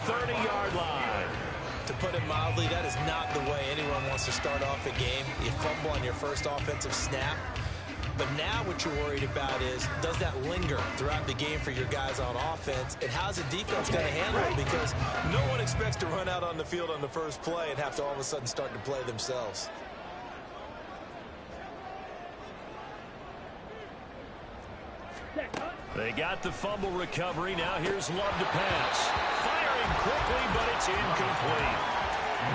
30-yard line. To put it mildly, that is not the way anyone wants to start off a game. You fumble on your first offensive snap. But now what you're worried about is, does that linger throughout the game for your guys on offense? And how's the defense going to handle it? Because no one expects to run out on the field on the first play and have to all of a sudden start to play themselves. They got the fumble recovery. Now here's Love to pass. Firing quickly, but it's incomplete.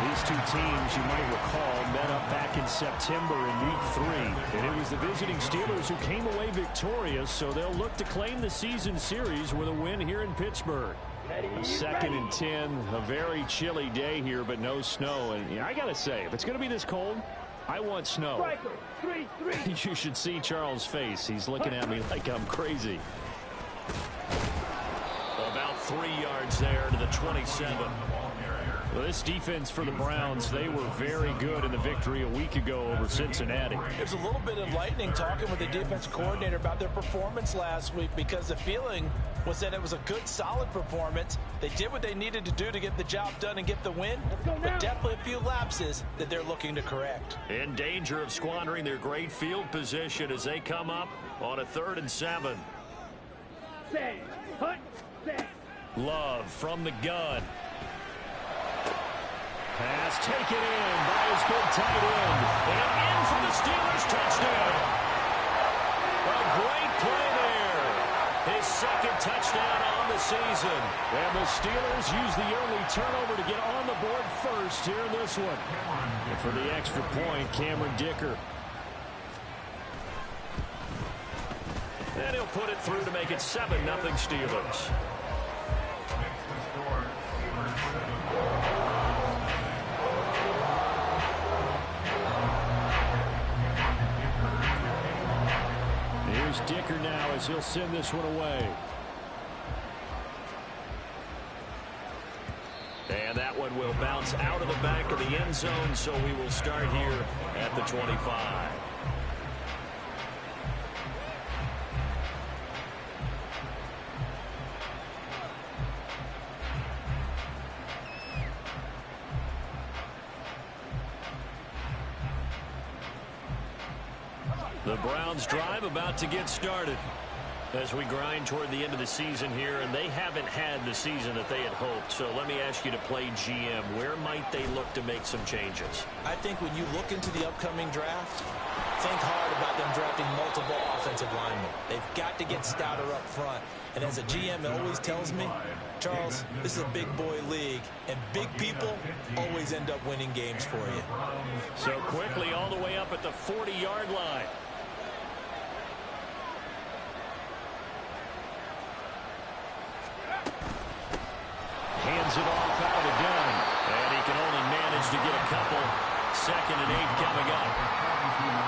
These two teams, you might recall, met up back in September in Week 3. And it was the visiting Steelers who came away victorious, so they'll look to claim the season series with a win here in Pittsburgh. A 2nd and 10, a very chilly day here, but no snow. And I got to say, if it's going to be this cold, I want snow. You should see Charles' face. He's looking at me like I'm crazy. About 3 yards there to the 27. Well, this defense for the Browns, they were very good in the victory a week ago over Cincinnati. There's a little bit enlightening talking with the defense coordinator about their performance last week, because the feeling was that it was a good, solid performance. They did what they needed to do to get the job done and get the win, but definitely a few lapses that they're looking to correct. In danger of squandering their great field position as they come up on a 3rd and 7. Love from the gun. Pass taken in by his big tight end. And in for the Steelers touchdown. A great play there. His 2nd touchdown on the season. And the Steelers use the early turnover to get on the board first here in this one. And for the extra point, Cameron Dicker. And he'll put it through to make it 7-0 Steelers. Here's Dicker now as he'll send this one away. And that one will bounce out of the back of the end zone, so we will start here at the 25. The Browns drive about to get started as we grind toward the end of the season here, and they haven't had the season that they had hoped. So let me ask you to play GM. Where might they look to make some changes? I think when you look into the upcoming draft, think hard about them drafting multiple offensive linemen. They've got to get stouter up front. And as a GM always tells me, Charles, this is a big boy league, and big people always end up winning games for you. So quickly all the way up at the 40-yard line. Hands it off out of the gun. And he can only manage to get a couple. 2nd and 8 coming up.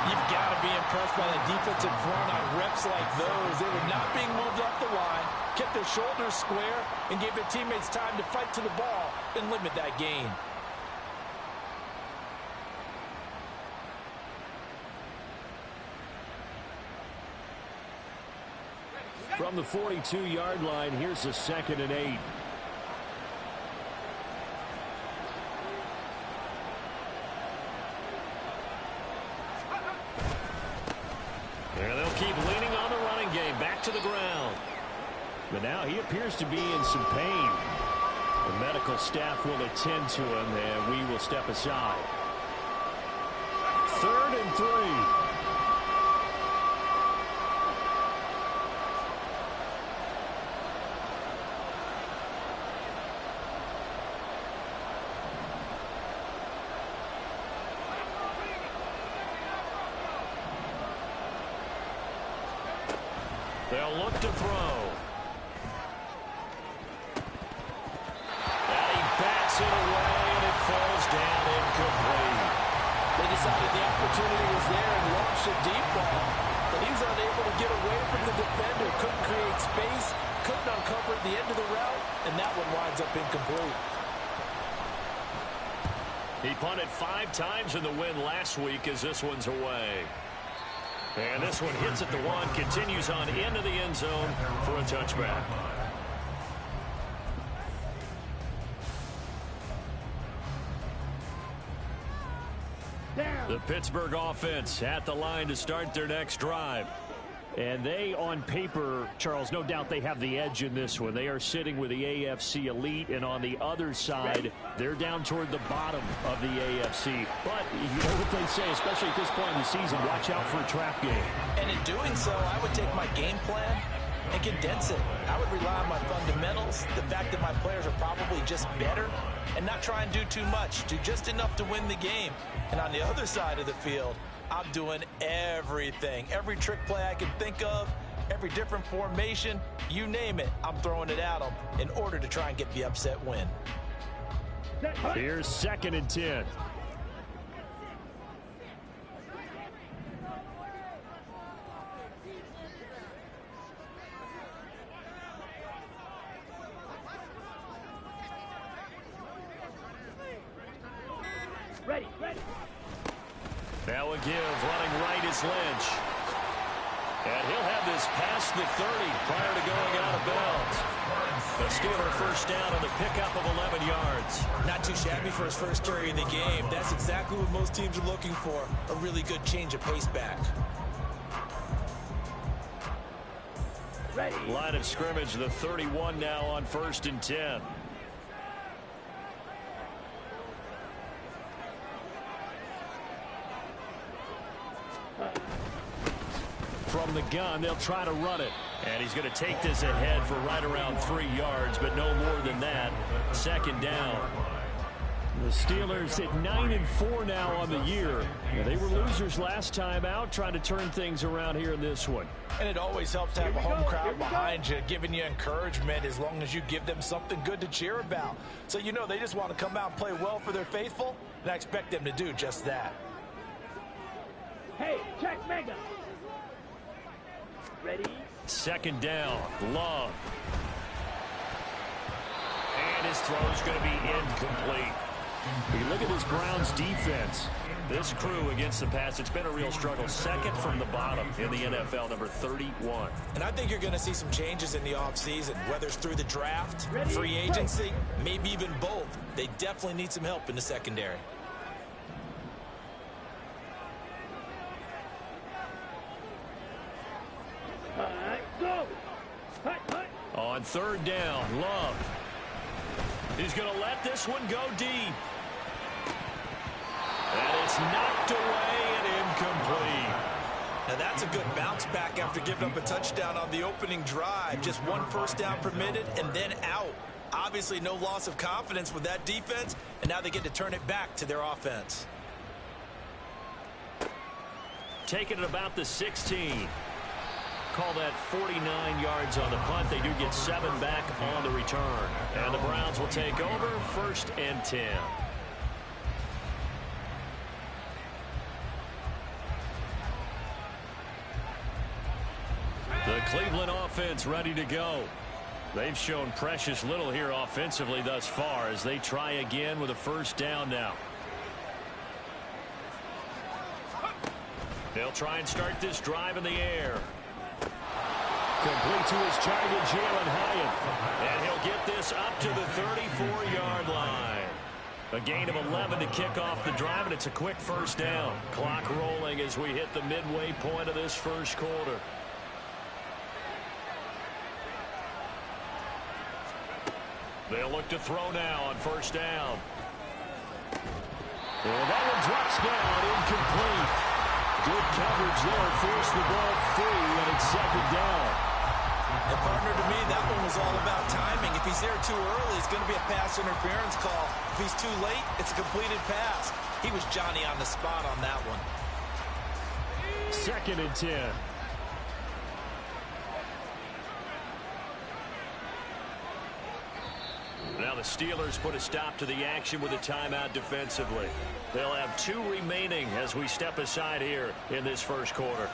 You've got to be impressed by the defensive front on reps like those. They were not being moved off the line, kept their shoulders square, and gave their teammates time to fight to the ball and limit that gain. From the 42-yard line, here's a 2nd and 8. And they'll keep leaning on the running game. Back to the ground. But now he appears to be in some pain. The medical staff will attend to him, and we will step aside. 3rd and 3. They'll look to throw. And he bats it away, and it falls down incomplete. They decided the opportunity was there and launched a deep ball, but he was unable to get away from the defender. Couldn't create space, couldn't uncover the end of the route, and that one winds up incomplete. He punted 5 times in the win last week as this one's away. And this one hits at the 1, continues on into the end zone for a touchback. The Pittsburgh offense at the line to start their next drive. And they, on paper, Charles, no doubt they have the edge in this one. They are sitting with the AFC elite, and on the other side, they're down toward the bottom of the AFC. But you know what they say, especially at this point in the season, watch out for a trap game. And in doing so, I would take my game plan and condense it. I would rely on my fundamentals, the fact that my players are probably just better, and not try and do too much, do just enough to win the game. And on the other side of the field, I'm doing everything. Every trick play I can think of, every different formation, you name it, I'm throwing it at them in order to try and get the upset win. Here's 2nd and 10. Ready. Now a give, running right is Lynch. And he'll have this past the 30 prior to going out of bounds. The Steeler first down on the pickup of 11 yards. Not too shabby for his first carry of the game. That's exactly what most teams are looking for, a really good change of pace back. Ready. Line of scrimmage, the 31 now on 1st and 10. From the gun, they'll try to run it. And he's going to take this ahead for right around 3 yards, but no more than that. 2nd down. The Steelers at 9-4 now on the year. They were losers last time out, trying to turn things around here in this one. And it always helps to have a home crowd behind you, giving you encouragement as long as you give them something good to cheer about. So you know they just want to come out and play well for their faithful, and I expect them to do just that. Hey, check mega. Ready. 2nd down, Love. And his throw's going to be incomplete. You look at this Browns defense. This crew against the pass, it's been a real struggle. 2nd from the bottom in the NFL, number 31. And I think you're going to see some changes in the offseason, whether it's through the draft, free agency, maybe even both. They definitely need some help in the secondary. Go. On 3rd down, Love. He's going to let this one go deep. And it's knocked away and incomplete. Now that's a good bounce back after giving up a touchdown on the opening drive. Just 1 first down permitted and then out. Obviously no loss of confidence with that defense, and now they get to turn it back to their offense. Taking it about the 16. Call that 49 yards on the punt. They do get 7 back on the return. And the Browns will take over 1st and 10. The Cleveland offense ready to go. They've shown precious little here offensively thus far as they try again with a 1st down now. They'll try and start this drive in the air. Complete to his target, Jalen Hyatt. And he'll get this up to the 34-yard line. A gain of 11 to kick off the drive, and it's a quick 1st down. Clock rolling as we hit the midway point of this 1st quarter. They'll look to throw now on 1st down. And that one drops down, incomplete. Good coverage there, forced the ball free, and it's 2nd down. And partner, to me, that one was all about timing. If he's there too early, it's going to be a pass interference call. If he's too late, it's a completed pass. He was Johnny on the spot on that one. 2nd and 10. Now the Steelers put a stop to the action with a timeout defensively. They'll have 2 remaining as we step aside here in this 1st quarter.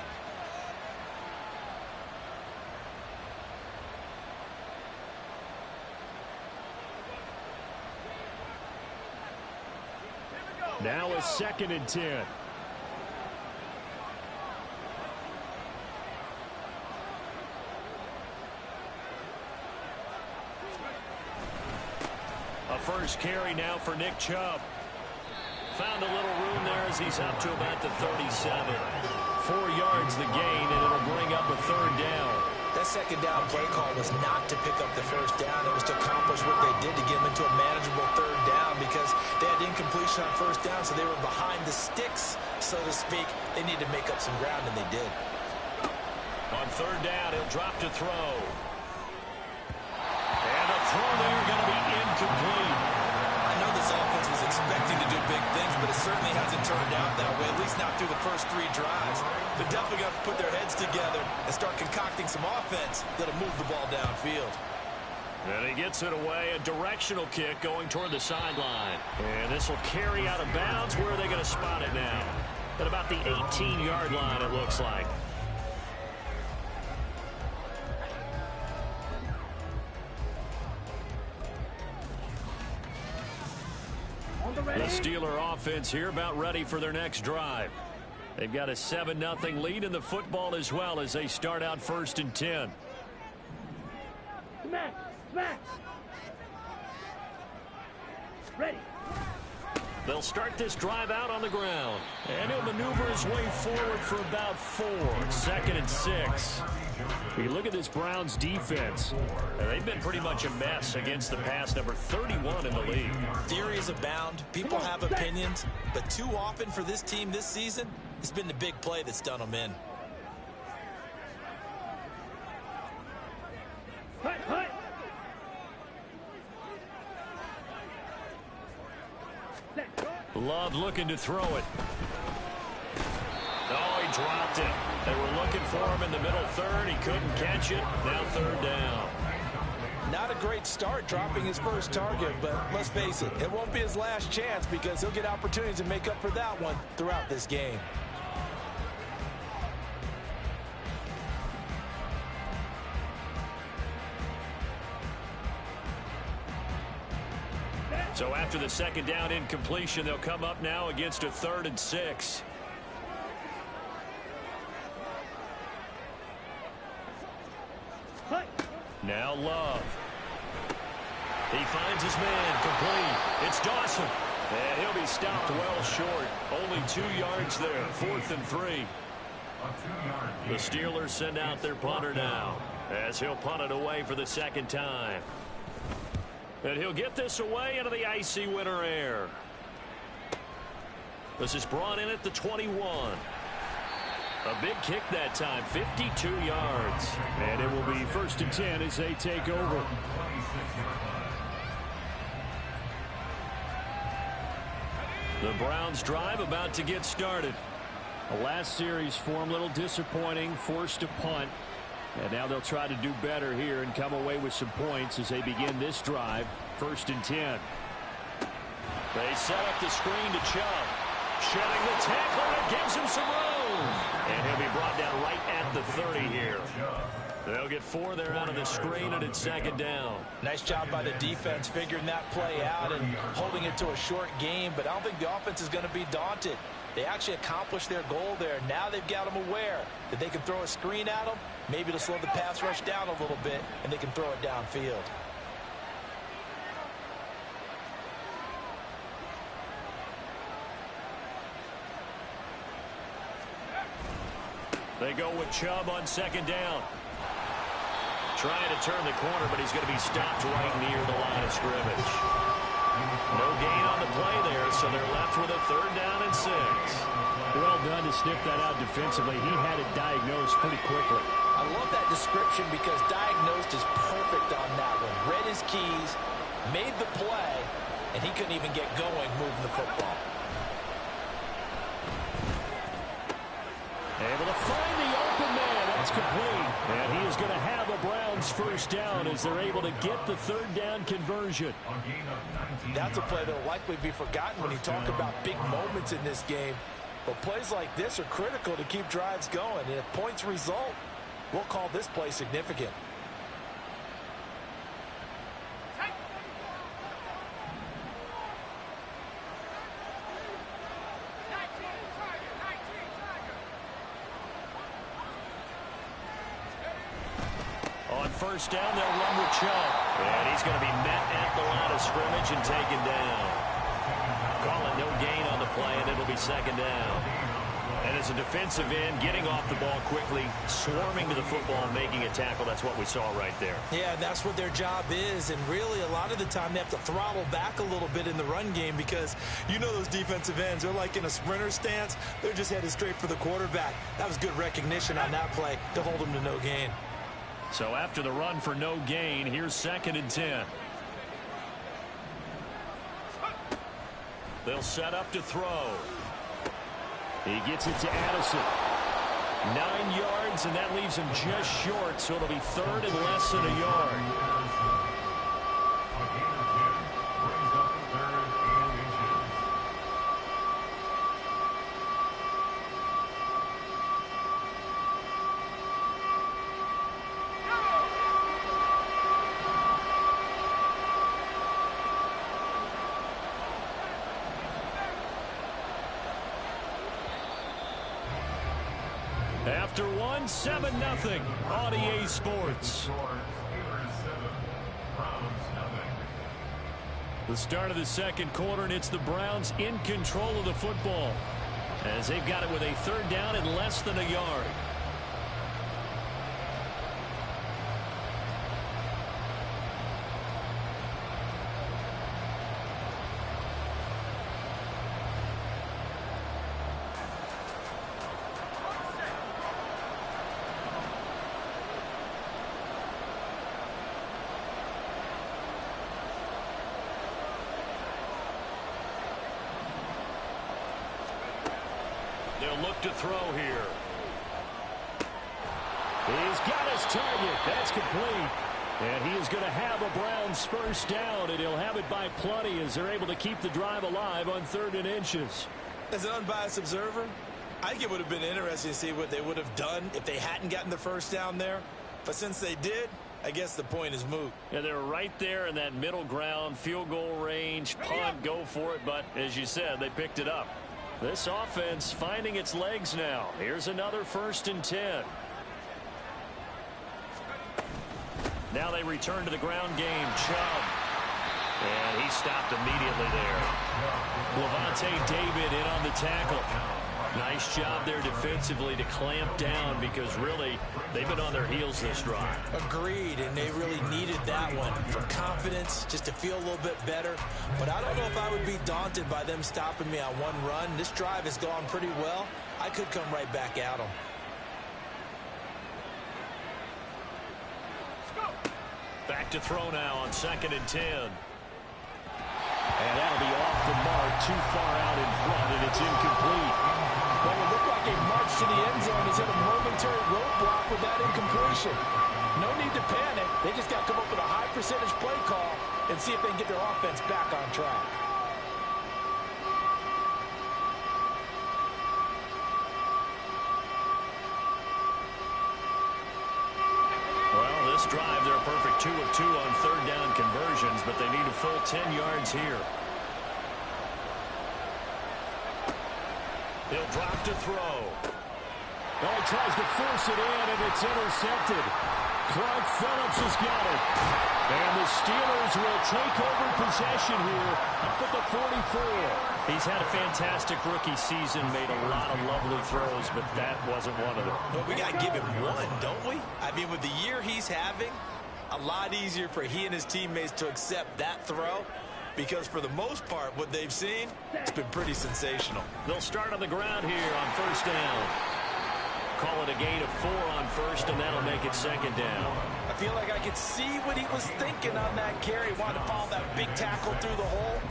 Now a 2nd and 10. A first carry now for Nick Chubb. found a little room there as he's up to about the 37. 4 yards the gain, and it'll bring up a third down. That second down play call was not to pick up the first down. It was to accomplish what they did to get them into a manageable third down because they had incompletion on first down, so they were behind the sticks, so to speak. They needed to make up some ground, and they did. On third down, he'll drop to throw. And the throw there going to be incomplete. I know this offense was expecting to do big things, but it certainly hasn't turned out that way, at least not through the first 3 drives. They're definitely going to put their heads together and start concocting some offense that'll move the ball downfield. And he gets it away, a directional kick going toward the sideline. And this will carry out of bounds. Where are they going to spot it now? At about the 18-yard line, it looks like. The Steeler offense here about ready for their next drive. They've got a 7-0 lead in the football as well as they start out 1st and 10. Smack! Smack! Ready! They'll start this drive out on the ground. And he'll maneuver his way forward for about 4. 2nd and 6. You look at this Browns defense. They've been pretty much a mess against the pass, number 31 in the league. Theories abound. People have opinions. But too often for this team this season, it's been the big play that's done them in. Hut, hut! Love looking to throw it. Oh, he dropped it. They were looking for him in the middle third. He couldn't catch it. Now 3rd down. Not a great start dropping his first target, but let's face it, it won't be his last chance because he'll get opportunities to make up for that one throughout this game. So after the 2nd down incompletion, they'll come up now against a 3rd and 6. Now Love. He finds his man complete. It's Dawson. And he'll be stopped well short. Only 2 yards there. 4th and 3. The Steelers send out their punter now as he'll punt it away for the 2nd time. And he'll get this away into the icy winter air. This is brought in at the 21. A big kick that time, 52 yards. And it will be 1st and 10 as they take over. The Browns drive about to get started. The last series for them, a little disappointing, forced to punt. And now they'll try to do better here and come away with some points as they begin this drive. 1st and 10. They set up the screen to Chubb. Shedding the tackle, and it gives him some room. And he'll be brought down right at the 30 here. They'll get 4 there out of the screen, and it's 2nd down. Nice job by the defense figuring that play out and holding it to a short game, but I don't think the offense is going to be daunted. They actually accomplished their goal there. Now they've got them aware that they can throw a screen at them. Maybe to slow the pass rush down a little bit, and they can throw it downfield. They go with Chubb on 2nd down. Trying to turn the corner, but he's going to be stopped right near the line of scrimmage. No gain on the play there, so they're left with a 3rd down and 6. Well done to sniff that out defensively. He had it diagnosed pretty quickly. I love that description because diagnosed is perfect on that one. Read his keys, made the play, and he couldn't even get going moving the football. Able to find the open man. That's complete. And he is going to have a Browns 1st down as they're able to get the 3rd down conversion. That's a play that will likely be forgotten when you talk about big moments in this game. But plays like this are critical to keep drives going. And if points result, we'll call this play significant. On 1st down, they'll run with Chubb. And he's going to be met at the line of scrimmage and taken down. Call it no gain on the play, and it'll be second down. And as a defensive end, getting off the ball quickly, swarming to the football and making a tackle, that's what we saw right there. Yeah, that's what their job is. And really, a lot of the time, they have to throttle back a little bit in the run game because you know those defensive ends, they're like in a sprinter stance. They're just headed straight for the quarterback. That was good recognition on that play to hold them to no gain. So after the run for no gain, here's 2nd and 10. They'll set up to throw. He gets it to Addison. 9 yards, and that leaves him just short, so it'll be 3rd and less than a yard. After 1, 7-0 on EA Sports. The start of the second quarter, and it's the Browns in control of the football as they've got it with a 3rd down and less than a yard. They'll look to throw here. He's got his target. That's complete. And he is going to have a Browns first down, and he'll have it by plenty as they're able to keep the drive alive on 3rd and inches. As an unbiased observer, I think it would have been interesting to see what they would have done if they hadn't gotten the first down there. But since they did, I guess the point is moot. Yeah, they're right there in that middle ground, field goal range, punt, go for it. But as you said, they picked it up. This offense finding its legs now. Here's another 1st and 10. Now they return to the ground game. Chubb. And he stopped immediately there. w15 David in on the tackle. Nice job there defensively to clamp down because really they've been on their heels this drive. Agreed, and they really needed that one for confidence, just to feel a little bit better. But I don't know if I would be daunted by them stopping me on one run. This drive has gone pretty well. I could come right back at them. Back to throw now on 2nd and 10. And that'll be off the mark, too far out in front, and it's incomplete. Well, it looked like a march to the end zone has hit a momentary roadblock with that incompletion. No need to panic. They just got to come up with a high percentage play call and see if they can get their offense back on track. Well, this drive, they're a perfect 2 of 2 on 3rd down conversions, but they need a full 10 yards here. He'll drop to throw. Oh, he tries to force it in, and it's intercepted. Clark Phillips has got it. And the Steelers will take over possession here up at the 44. He's had a fantastic rookie season, made a lot of lovely throws, but that wasn't one of them. But we got to give him one, don't we? I mean, with the year he's having, a lot easier for he and his teammates to accept that throw. Because for the most part, what they've seen, it's been pretty sensational. They'll start on the ground here on 1st down. Call it a gain of 4 on 1st, and that'll make it 2nd down. I feel like I could see what he was thinking on that carry. Wanted to follow that big tackle through the hole.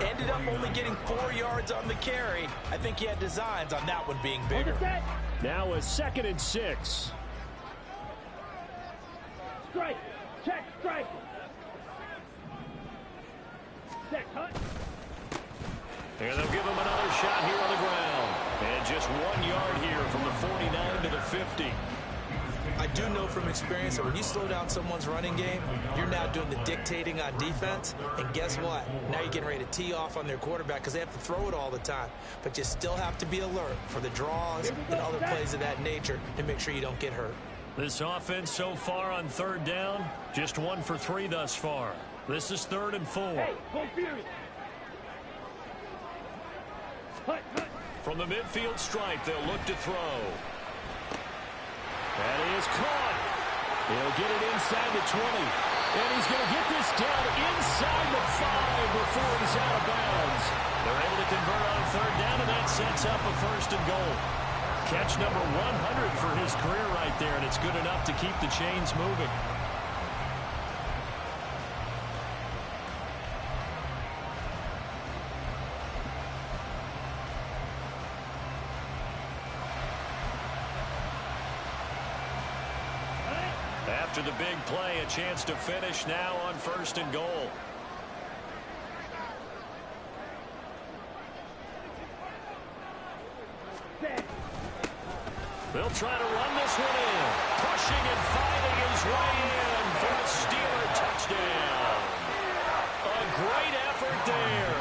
Ended up only getting 4 yards on the carry. I think he had designs on that one being bigger. Now a 2nd and 6. Strike. Check. Strike. Set. Cut. And they'll give him another shot here on the ground. And just 1 yard here from the 49 to the 50. I do know from experience that when you slow down someone's running game, you're now doing the dictating on defense. And guess what? Now you're getting ready to tee off on their quarterback because they have to throw it all the time. But you still have to be alert for the draws and other plays of that nature to make sure you don't get hurt. This offense so far on 3rd down, just 1 for 3 thus far. This is 3rd and 4. Hey, full fury. From the midfield stripe, they'll look to throw. That is caught. He'll get it inside the 20. And he's going to get this down inside the 5 before he's out of bounds. They're able to convert on third down, and that sets up a first and goal. Catch number 100 for his career right there, and it's good enough to keep the chains moving. After the big play, a chance to finish now on first and goal. They'll try to run this one in. Pushing and fighting his way in for a Steeler touchdown. A great effort there.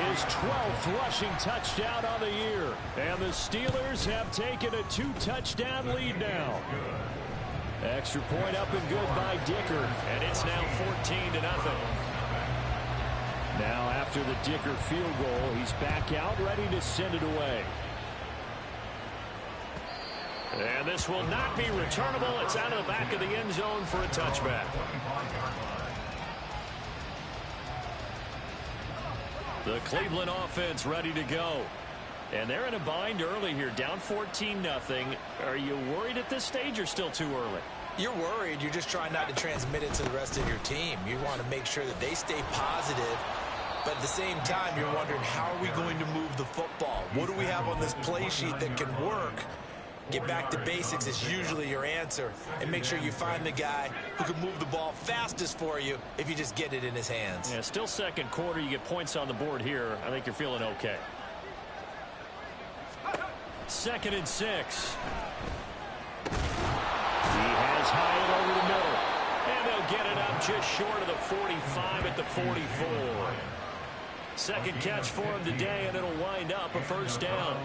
His 12th rushing touchdown on the year. And the Steelers have taken a 2-touchdown lead now. Extra point up and good by Dicker. And it's now 14-0. Now after the Dicker field goal, he's back out ready to send it away. And this will not be returnable. It's out of the back of the end zone for a touchback. The Cleveland offense ready to go. And they're in a bind early here, down 14-0. Are you worried at this stage or still too early? You're worried. You're just trying not to transmit it to the rest of your team. You want to make sure that they stay positive. But at the same time, you're wondering, how are we going to move the football? What do we have on this play sheet that can work? Get back to basics is usually your answer. And make sure you find the guy who can move the ball fastest for you if you just get it in his hands. Yeah, still second quarter. You get points on the board here. I think you're feeling okay. 2nd and 6. He has Hyatt over the middle. And they'll get it up just short of the 45 at the 44. Second catch for him today, and it'll wind up a first down.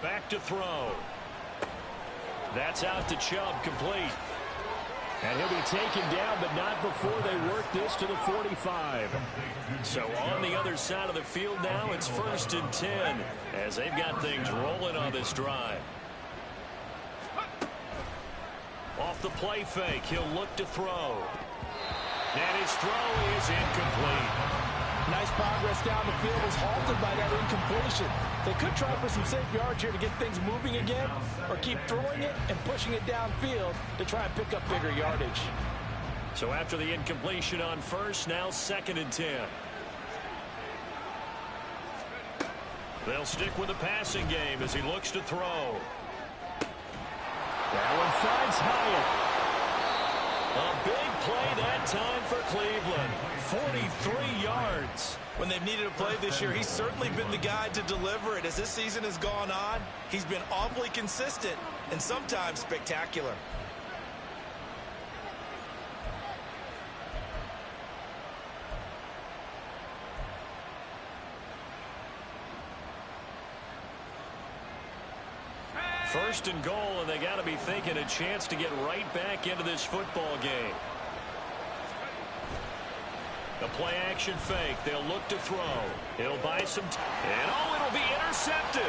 Back to throw. That's out to Chubb, complete. And he'll be taken down, but not before they work this to the 45. So on the other side of the field now, it's 1st and 10 as they've got things rolling on this drive. Off the play fake, he'll look to throw. And his throw is incomplete. Nice progress down the field was halted by that incompletion. They could try for some safe yards here to get things moving again, or keep throwing it and pushing it downfield to try and pick up bigger yardage. So after the incompletion on first, now 2nd and 10. They'll stick with the passing game as he looks to throw. That one finds Hyatt. A big play that time for Cleveland. 43 yards. When they've needed a play this year, he's certainly been the guy to deliver it. As this season has gone on, he's been awfully consistent and sometimes spectacular. First and goal, and they got to be thinking a chance to get right back into this football game. The play action fake. They'll look to throw. He'll buy some time. And it'll be intercepted.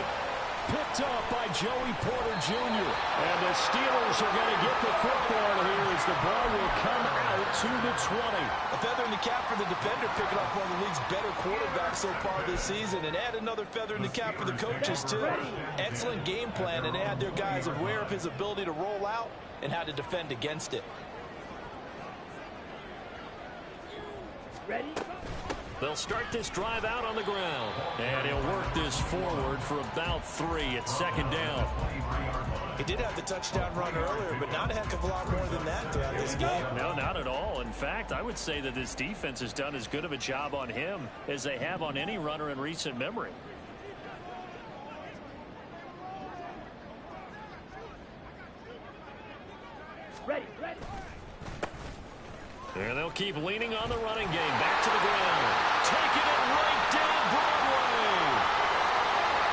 Picked off by Joey Porter Jr. And the Steelers are going to get the football here as the ball will come out to the 20. A feather in the cap for the defender, picking off one of the league's better quarterbacks so far this season. And add another feather in the cap for the coaches, too. Excellent game plan, and they had their guys aware of his ability to roll out and how to defend against it. Ready? They'll start this drive out on the ground. And he'll work this forward for about 3 at 2nd down. He did have the touchdown run earlier, but not a heck of a lot more than that throughout this game. No, not at all. In fact, I would say that this defense has done as good of a job on him as they have on any runner in recent memory. Ready. And they'll keep leaning on the running game. Back to the ground. Taking it right down Broadway.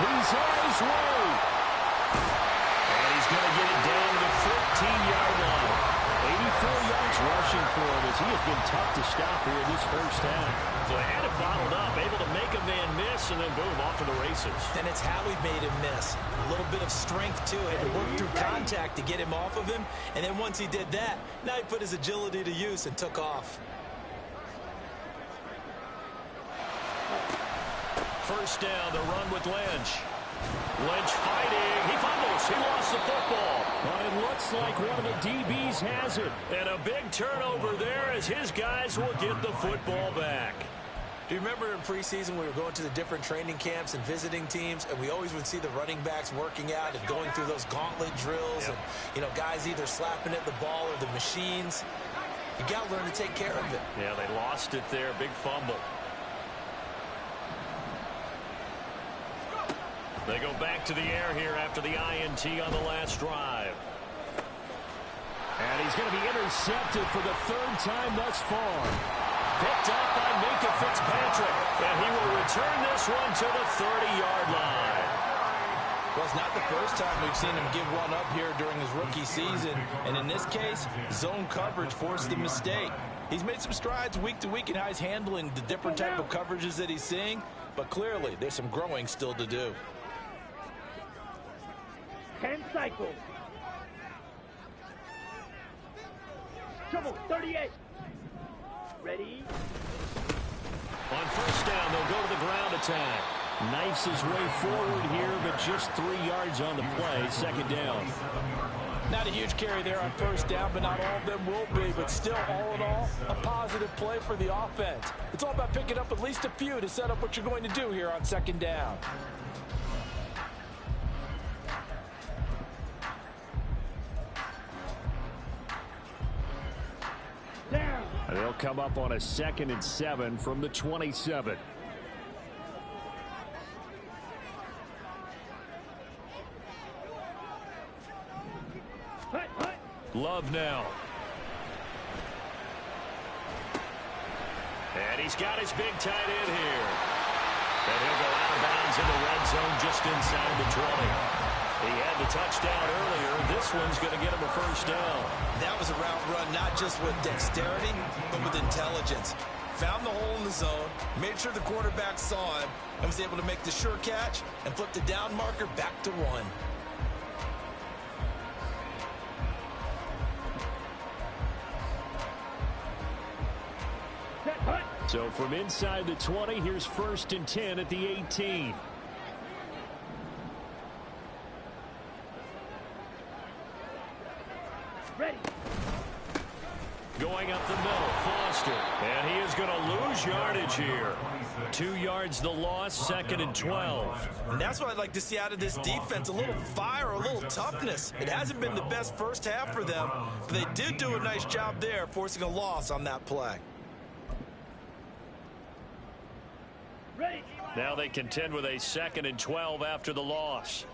He's on his way. And he's going to get it down to the 14-yard line. tough to stop here in this first half. So they had it bottled up, able to make a man miss, and then boom, off to the races. And it's how he made him miss. A little bit of strength, too. Had to work through contact to get him off of him. And then once he did that, now he put his agility to use and took off. First down, the run with Lynch. Lynch fighting. He fumbles. He lost the football. But it looks like one of the DBs has it. And a big turnover there as his guys will get the football back. Do you remember in preseason we were going to the different training camps and visiting teams, and we always would see the running backs working out and going through those gauntlet drills, and, you know, guys either slapping at the ball or the machines. You got to learn to take care of it. Yeah, they lost it there. Big fumble. They go back to the air here after the INT on the last drive. And he's going to be intercepted for the third time thus far. Picked up by Minka Fitzpatrick. And he will return this one to the 30-yard line. Well, it's not the first time we've seen him give one up here during his rookie season. And in this case, zone coverage forced the mistake. He's made some strides week to week in how he's handling the different type of coverages that he's seeing. But clearly, there's some growing still to do. 10 cycles. Trouble, 38. Ready? On first down, they'll go to the ground attack. Knifes his way forward here, but just 3 yards on the play. Second down. Not a huge carry there on first down, but not all of them will be. But still, all in all, a positive play for the offense. It's all about picking up at least a few to set up what you're going to do here on second down. They'll come up on a 2nd and 7 from the 27. Love now. And he's got his big tight end here. And he'll go out of bounds in the red zone just inside the 20. He had the touchdown earlier. This one's going to get him a first down. That was a route run not just with dexterity, but with intelligence. Found the hole in the zone, made sure the quarterback saw him, and was able to make the sure catch and flip the down marker back to 1. So from inside the 20, here's 1st and 10 at the 18. Ready. Going up the middle, Foster. And he is going to lose yardage here. 2 yards the loss, 2nd and 12. And that's what I'd like to see out of this defense, a little fire, a little toughness. It hasn't been the best first half for them, but they did do a nice job there, forcing a loss on that play. Ready. Now they contend with a 2nd and 12 after the loss.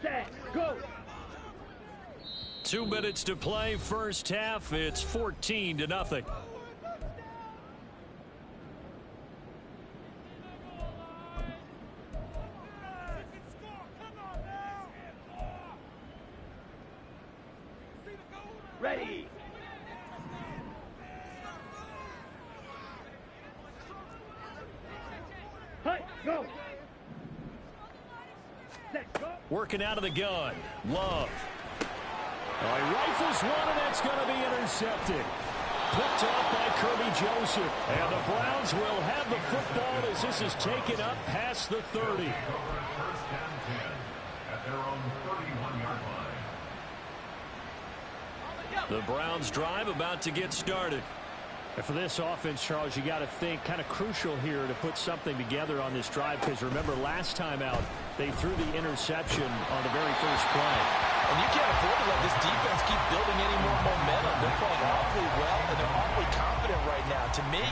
Set, go. 2 minutes to play, first half. It's 14-0. Ready. Hut, go. Set, go. Working out of the gun. Love. Oh, he rifles one, and that's going to be intercepted. Picked off by Kirby Joseph. And the Browns will have the football as this is taken up past the 30. The Browns drive about to get started. And for this offense, Charles, you got to think kind of crucial here to put something together on this drive, because remember last time out they threw the interception on the very first play. And you can't afford to let this defense keep building any more momentum. They're playing awfully well, and they're awfully confident right now. To me,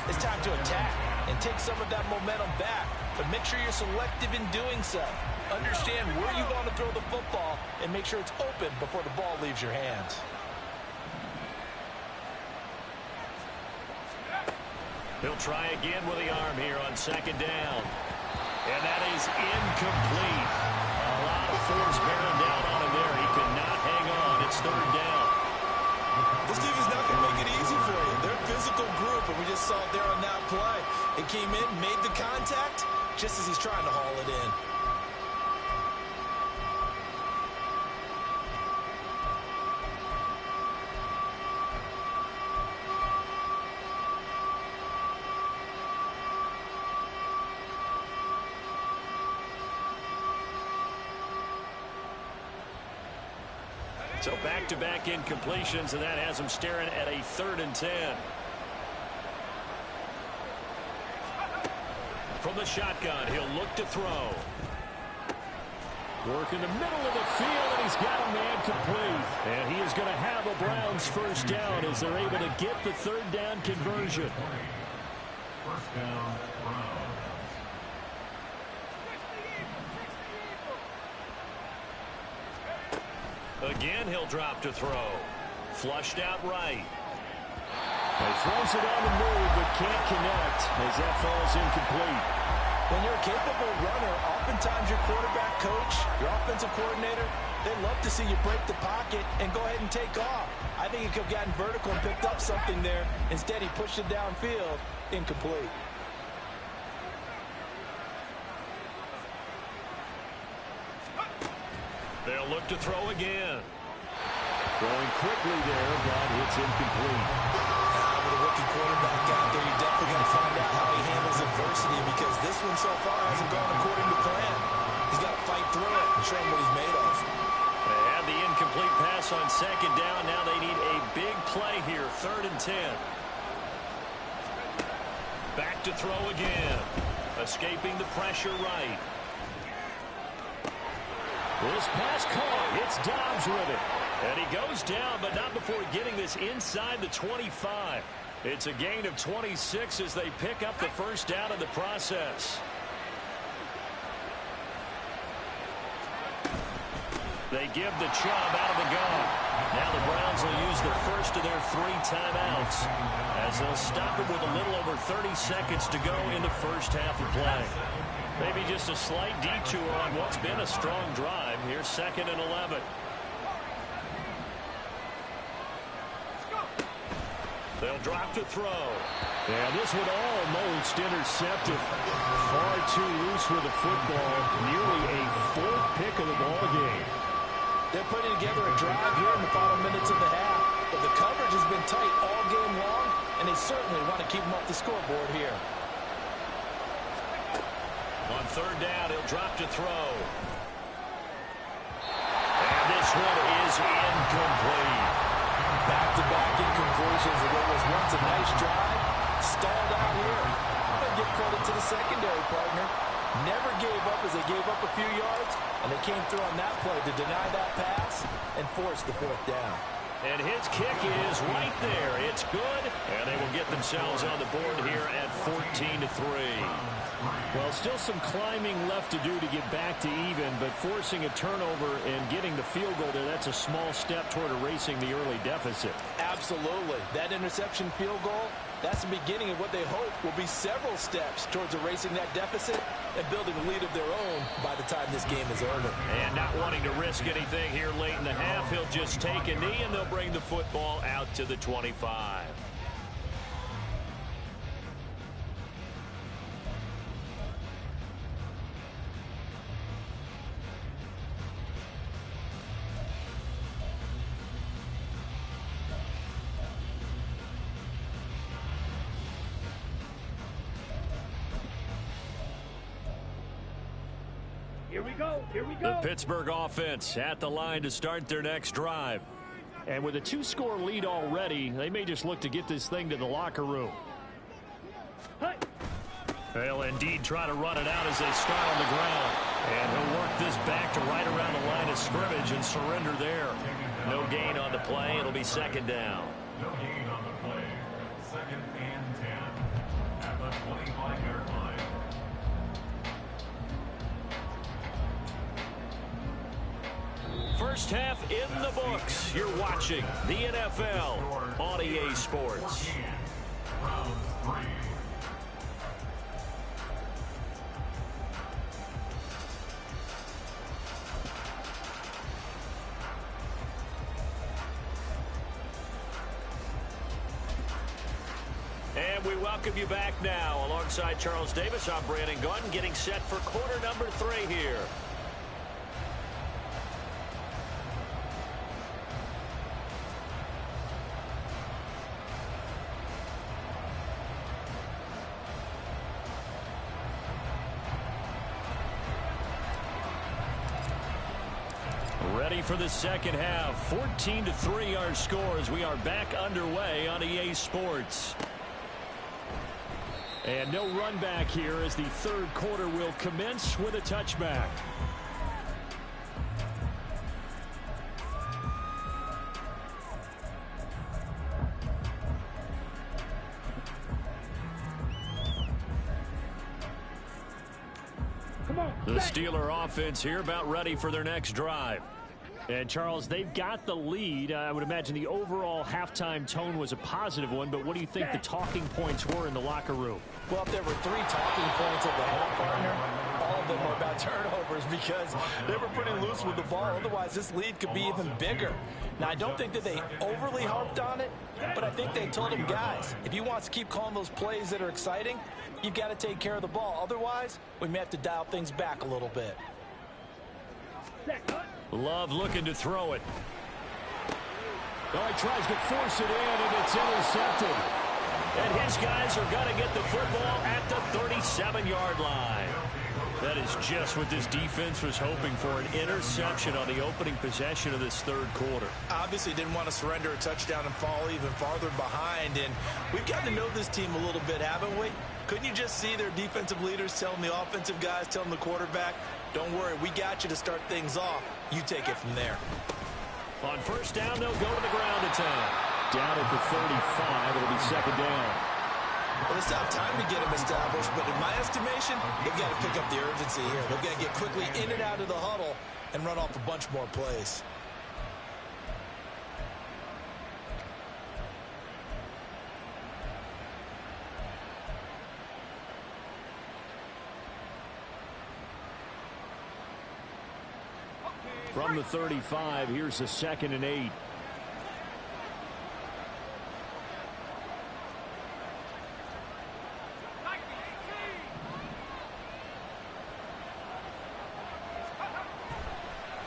it's time to attack and take some of that momentum back. But make sure you're selective in doing so. Understand where you want to throw the football and make sure it's open before the ball leaves your hands. He'll try again with the arm here on 2nd down. And that is incomplete. A lot of force bearing down on him there. He could not hang third down. This defense is not going to make it easy for you. They're a physical group, and we just saw it there on that play. It came in, made the contact, just as he's trying to haul it in. So back-to-back incompletions, and that has him staring at a 3rd and 10. From the shotgun, he'll look to throw. Work in the middle of the field, and he's got a man complete. And he is going to have a Browns first down as they're able to get the 3rd down conversion. First down, Browns. Again, he'll drop to throw. Flushed out right. He throws it on the move, but can't connect as that falls incomplete. When you're a capable runner, oftentimes your quarterback coach, your offensive coordinator, they love to see you break the pocket and go ahead and take off. I think he could have gotten vertical and picked up something there. Instead, he pushed it downfield, incomplete. They'll look to throw again. Throwing quickly there, but it's incomplete. With a rookie quarterback out there, you're definitely going to find out how he handles adversity, because this one so far hasn't gone according to plan. He's got to fight through it and show him what he's made of. They have the incomplete pass on 2nd down. Now they need a big play here, 3rd and 10. Back to throw again. Escaping the pressure right. This pass caught. It's Dobbs with it. And he goes down, but not before getting this inside the 25. It's a gain of 26 as they pick up the first down in the process. They give the Chubb out of the gun. Now the Browns will use the first of their 3 timeouts as they'll stop it with a little over 30 seconds to go in the first half of play. Maybe just a slight detour on what's been a strong drive. Here's 2nd and 11. They'll drop to throw. And this one almost intercepted. Far too loose with the football. Nearly a 4th pick of the ball game. They're putting together a drive here in the final minutes of the half. But the coverage has been tight all game long, and they certainly want to keep them off the scoreboard here. On 3rd down, he'll drop to throw. And this one is incomplete. Back-to-back incompletions, and it was once a nice drive. Stalled out here. I'm going to give credit to the secondary partner. Never gave up as they gave up a few yards, and they came through on that play to deny that pass and force the 4th down. And his kick is right there. It's good, and they will get themselves on the board here at 14-3. Well, still some climbing left to do to get back to even, but forcing a turnover and getting the field goal there, that's a small step toward erasing the early deficit. Absolutely. That interception field goal, that's the beginning of what they hope will be several steps towards erasing that deficit and building a lead of their own by the time this game is over. And not wanting to risk anything here late in the half, he'll just take a knee, and they'll bring the football out to the 25. Here we go. Here we The go. Pittsburgh offense at the line to start their next drive. And with a 2-score lead already, they may just look to get this thing to the locker room. Hey. They'll indeed try to run it out as they start on the ground. And he'll work this back to right around the line of scrimmage and surrender there. No gain on the play. It'll be 2nd down. No gain on the play. 2nd and 10 at the 25-yard line. First half in the books. You're watching the NFL on EA Sports. Round 3. And we welcome you back now. Alongside Charles Davis, I'm Brandon Gunn, getting set for quarter number 3 here. Ready for the second half. 14-3 our scores. We are back underway on EA Sports. And no run back here as the third quarter will commence with a touchback. The Steeler offense here about ready for their next drive. And, Charles, they've got the lead. I would imagine the overall halftime tone was a positive one, but what do you think the talking points were in the locker room? Well, if there were 3 talking points at the half, partner, all of them were about turnovers because they were pretty loose with the ball. Otherwise, this lead could be even bigger. Now, I don't think that they overly harped on it, but I think they told them, guys, if you want to keep calling those plays that are exciting, you've got to take care of the ball. Otherwise, we may have to dial things back a little bit. Love looking to throw it. Oh, he tries to force it in, and it's intercepted. And his guys are going to get the football at the 37-yard line. That is just what this defense was hoping for, an interception on the opening possession of this third quarter. Obviously didn't want to surrender a touchdown and fall even farther behind. And we've gotten to know this team a little bit, haven't we? Couldn't you just see their defensive leaders telling the offensive guys, telling the quarterback, don't worry, we got you to start things off. You take it from there. On first down, they'll go to the ground attack. Down at the 35, it'll be second down. Well, it's not time to get them established, but in my estimation, they've got to pick up the urgency here. They've got to get quickly in and out of the huddle and run off a bunch more plays. From the 35, here's a 2nd and 8.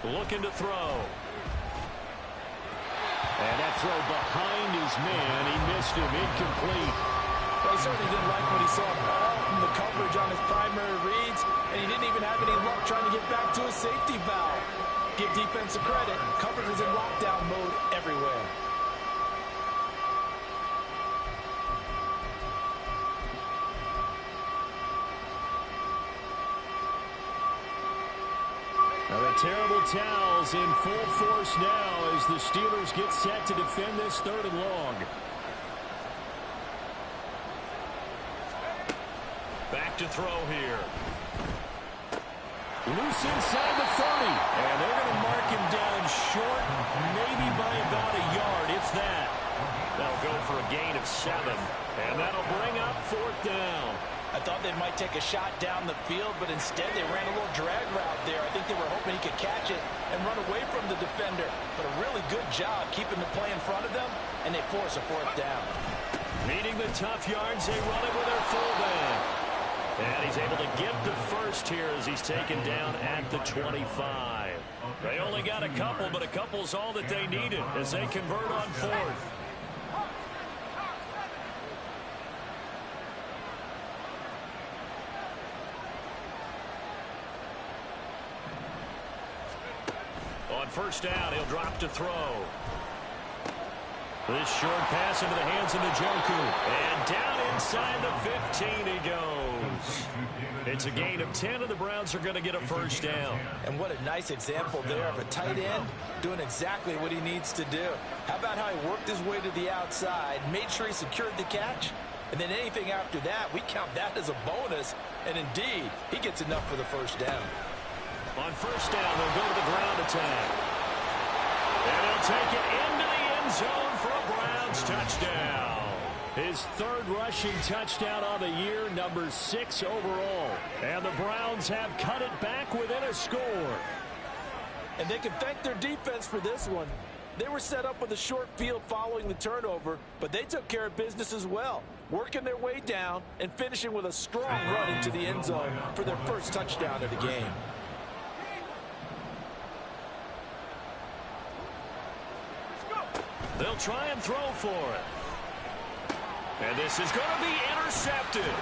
Looking to throw. And that throw behind his man. He missed him. Incomplete. Well, he certainly didn't like what he saw all from the coverage on his primary reads, and he didn't even have any luck trying to get back to his safety valve. Give defense a credit. Coverage is in lockdown mode everywhere. Now the terrible towels in full force now as the Steelers get set to defend this 3rd and long. Back to throw here. Loose inside the 30. And they're going to mark him down short, maybe by about a yard, if that. That'll go for a gain of 7. And that'll bring up 4th down. I thought they might take a shot down the field, but instead they ran a little drag route there. I think they were hoping he could catch it and run away from the defender. But a really good job keeping the play in front of them, and they force a 4th down. Meeting the tough yards, they run it with their fullback. And he's able to get the first here as he's taken down at the 25. They only got a couple, but a couple's all that they needed as they convert on 4th. On first down, he'll drop to throw. This short pass into the hands of Njoku. And down inside the 15 he goes. It's a gain of 10, and the Browns are going to get a first down. And what a nice example there of a tight end doing exactly what he needs to do. How about how he worked his way to the outside, made sure he secured the catch, and then anything after that, we count that as a bonus. And indeed, he gets enough for the first down. On first down, they'll go to the ground attack. And he'll take it into the end zone for a Browns touchdown. His 3rd rushing touchdown on the year, number 6 overall. And the Browns have cut it back within a score. And they can thank their defense for this one. They were set up with a short field following the turnover, but they took care of business as well, working their way down and finishing with a strong run into the end zone for their first touchdown of the game. They'll try and throw for it. And this is going to be intercepted.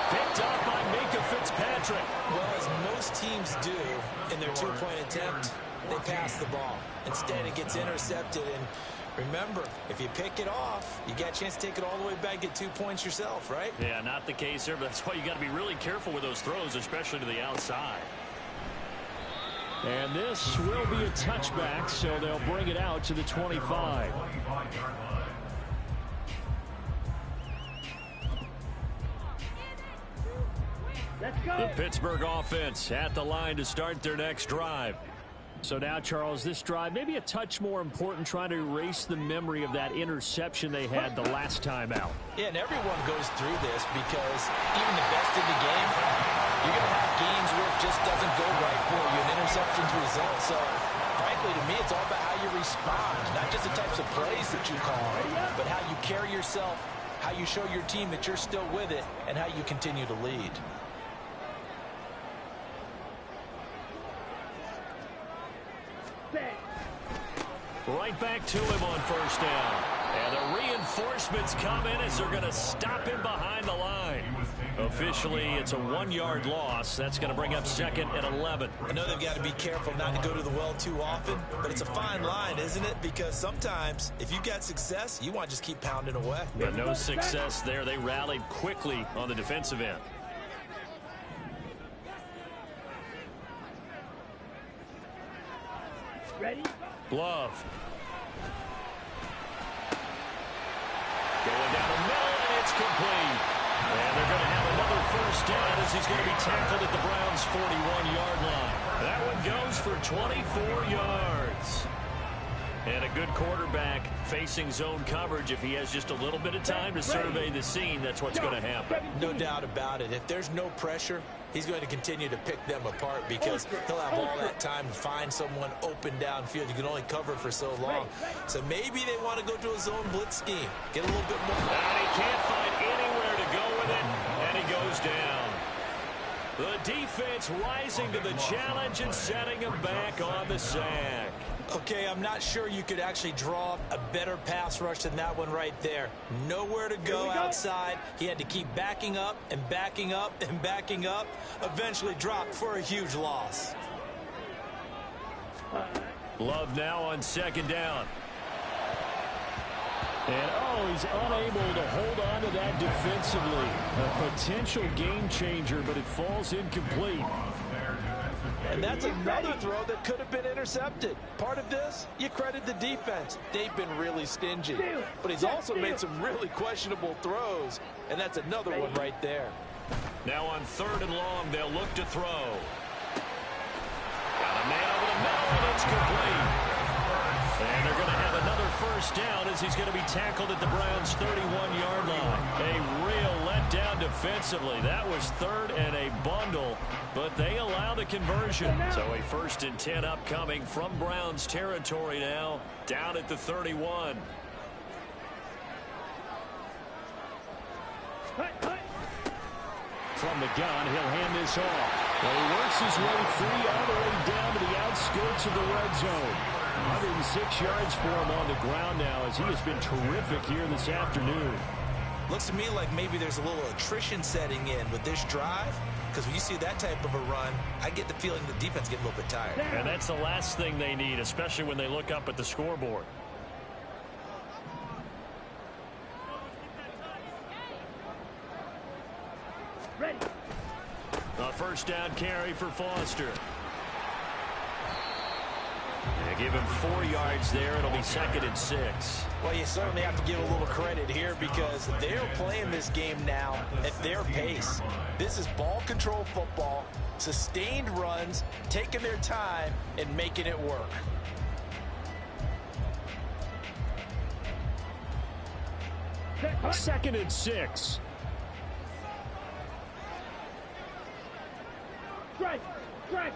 Picked up by Minka Fitzpatrick. Well, as most teams do in their two-point attempt, they pass the ball. Instead, it gets intercepted. And remember, if you pick it off, you got a chance to take it all the way back, get 2 points yourself, right? Yeah, not the case here, but that's why you got to be really careful with those throws, especially to the outside. And this will be a touchback, so they'll bring it out to the 25. Let's go. The Pittsburgh offense at the line to start their next drive. So now, Charles, this drive maybe a touch more important, trying to erase the memory of that interception they had the last time out. Yeah, and everyone goes through this because even the best in the game, you're going to have games where it just doesn't go right for you, and interceptions result. So, frankly, to me, it's all about how you respond, not just the types of plays that you call, but how you carry yourself, how you show your team that you're still with it, and how you continue to lead. Right back to him on first down. And the reinforcements come in as they're going to stop him behind the line. Officially, it's a 1-yard loss. That's going to bring up 2nd and 11. I know they've got to be careful not to go to the well too often, but it's a fine line, isn't it? Because sometimes, if you got success, you want to just keep pounding away. But no success there. They rallied quickly on the defensive end. Ready? Glove. Going down the middle, and it's complete. And they're going to have another first down as he's going to be tackled at the Browns' 41-yard line. That one goes for 24 yards. And a good quarterback facing zone coverage. If he has just a little bit of time to survey the scene, that's what's going to happen. No doubt about it. If there's no pressure, he's going to continue to pick them apart because he'll have all that time to find someone open downfield. You can only cover for so long. So maybe they want to go to a zone blitz scheme. Get a little bit more. And he can't find anywhere to go with it, and he goes down. The defense rising to the challenge and setting him back on the sack. Okay, I'm not sure you could actually draw a better pass rush than that one right there. Nowhere to go outside. He had to keep backing up and backing up and backing up. Eventually dropped for a huge loss. Love now on 2nd down. And, he's unable to hold on to that defensively. A potential game changer, but it falls incomplete. And that's another throw that could have been intercepted. Part of this, you credit the defense. They've been really stingy. But he's also made some really questionable throws, and that's another one right there. Now on 3rd and long, they'll look to throw. Got a man over the middle, and it's complete. And they're going to have another first down as he's going to be tackled at the Browns' 31-yard line. A real letdown defensively. That was 3rd and a bundle, but they allow the conversion. So a 1st and 10 upcoming from Browns territory now, down at the 31. From the gun, he'll hand this off. Well, he works his way free all the way down to the outskirts of the red zone. 106 yards for him on the ground now as he has been terrific here this afternoon. Looks to me like maybe there's a little attrition setting in with this drive, because when you see that type of a run, I get the feeling the defense getting a little bit tired. And that's the last thing they need, especially when they look up at the scoreboard. Ready. A first down carry for Foster. They give him 4 yards there. It'll be 2nd and 6. Well, you certainly have to give a little credit here because they're playing this game now at their pace. This is ball control football, sustained runs, taking their time and making it work. Second and 6. Strike. Strike.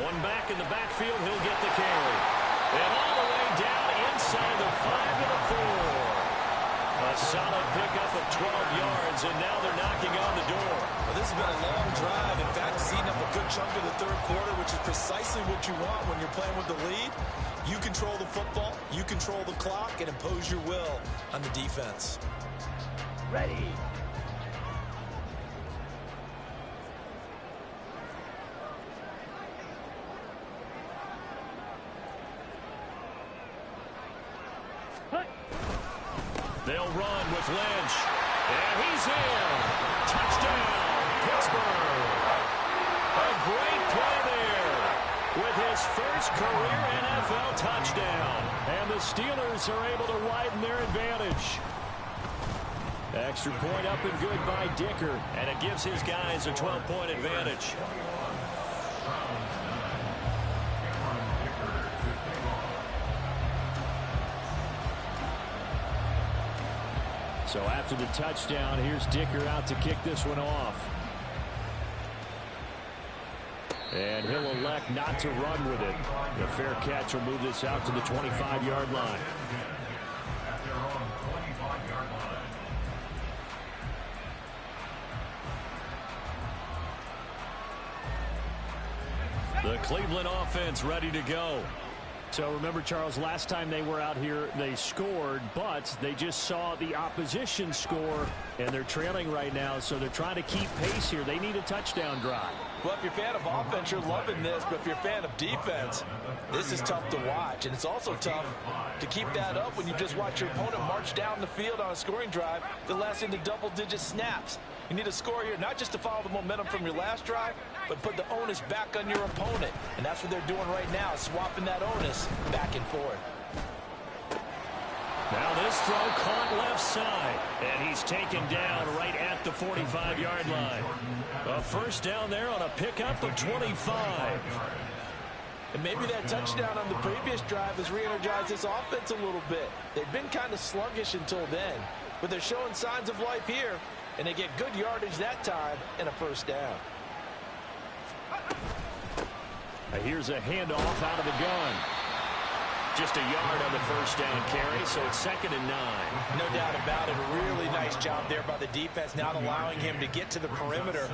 One back in the backfield. He'll get the carry. And all the way down inside the 5 to the 4. A solid pickup of 12 yards, and now they're knocking on the door. Well, this has been a long drive. In fact, it's eating up a good chunk of the third quarter, which is precisely what you want when you're playing with the lead. You control the football, you control the clock, and impose your will on the defense. Ready. They'll run with Lynch. And he's in. Touchdown, Pittsburgh. A great play there with his first career NFL touchdown. And the Steelers are able to widen their advantage. Extra point up and good by Dicker. And it gives his guys a 12-point advantage. So after the touchdown, here's Dicker out to kick this one off. And he'll elect not to run with it. The fair catch will move this out to the 25-yard line. At their own 25-yard line. The Cleveland offense ready to go. So remember, Charles, last time they were out here, they scored, but they just saw the opposition score, and they're trailing right now, so they're trying to keep pace here. They need a touchdown drive. Well, if you're a fan of offense, you're loving this, but if you're a fan of defense, this is tough to watch, and it's also tough to keep that up when you just watch your opponent march down the field on a scoring drive that lasts into double-digit snaps. You need a score here, not just to follow the momentum from your last drive, but put the onus back on your opponent. And that's what they're doing right now, swapping that onus back and forth. Now this throw caught left side, and he's taken down right at the 45-yard line. A first down there on a pickup of 25. And maybe that touchdown on the previous drive has re-energized this offense a little bit. They've been kind of sluggish until then, but they're showing signs of life here, and they get good yardage that time and a first down. Here's a handoff out of the gun. Just a yard on the first down carry, so it's 2nd and 9. No doubt about it. A really nice job there by the defense, not allowing him to get to the perimeter.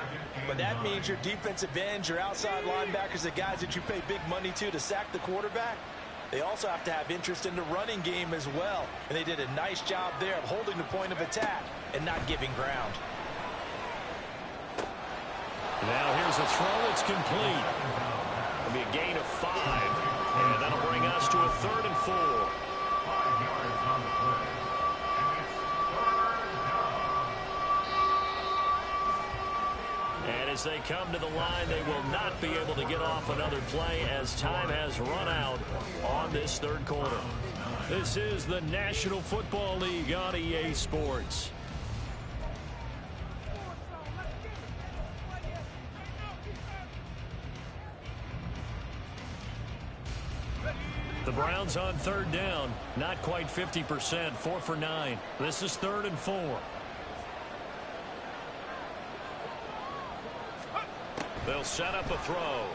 But that means your defensive ends, your outside linebackers, the guys that you pay big money to sack the quarterback, they also have to have interest in the running game as well. And they did a nice job there of holding the point of attack and not giving ground. Now here's a throw. It's complete. It'll be a gain of 5. And that'll bring us to a 3rd and 4. 5 yards on the play. And it's 3rd down. And as they come to the line, they will not be able to get off another play as time has run out on this third quarter. This is the National Football League on EA Sports. The Browns on 3rd down, not quite 50%, 4 for 9. This is 3rd and 4. They'll set up a throw.